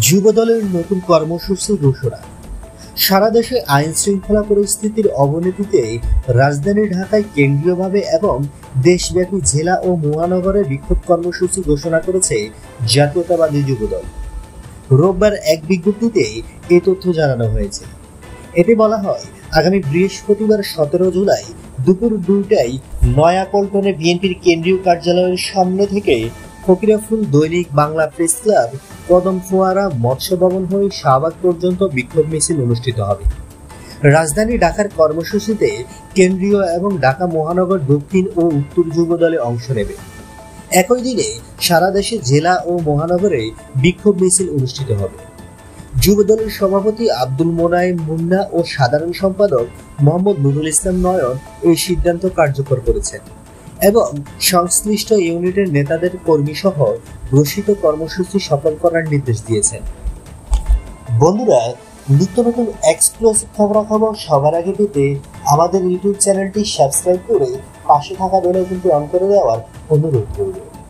যুবদলের নতুন কর্মসূচি ঘোষণা। সারা দেশে আইন শৃঙ্খলা পরিস্থিতির অবনতিতে রাজধানী ঢাকায় কেন্দ্রীয়ভাবে এবং দেশব্যাপী জেলা ও মহানগরে বিক্ষোভ কর্মসূচি ঘোষণা করেছে জাতীয়তাবাদী যুবদল। রোববার এক বিজ্ঞপ্তিতে এ তথ্য জানানো হয়েছে। এতে বলা হয়, আগামী বৃহস্পতিবার 17 জুলাই দুপুর 2টায় নয়াপল্টনে বিএনপির কেন্দ্রীয় কার্যালয়ের সামনে থেকে ফকিরাফুল দৈনিক বাংলা প্রেস ক্লাব, কদম ফোয়ারা, মৎস্য ভবন হয়ে শাহবাগ পর্যন্ত বিক্ষোভ মিছিল অনুষ্ঠিত হবে। রাজধানী ঢাকার কর্মসূচিতে কেন্দ্রীয় এবং ঢাকা মহানগর দক্ষিণ ও উত্তর যুবদলে অংশ নেবে। একই দিনে সারা দেশে জেলা ও মহানগরে বিক্ষোভ মিছিল অনুষ্ঠিত হবে। যুবদলের সভাপতি আব্দুল মোনায়েম মুন্না ও সাধারণ সম্পাদক মোহাম্মদ নুরুল ইসলাম নয়ন এই সিদ্ধান্ত কার্যকর করেছেন এবং সংশ্লিষ্ট ইউনিটের নেতাদের কর্মীসহ ঘোষিত কর্মসূচি সফল করার নির্দেশ দিয়েছেন। বন্ধুরা, নিত্য নতুন এক্সক্লুসিভ খবরাখবর সবার আগে পেতে আমাদের ইউটিউব চ্যানেলটি সাবস্ক্রাইব করে পাশে থাকা বেল আইকনটি অন করে দেওয়ার অনুরোধ করব।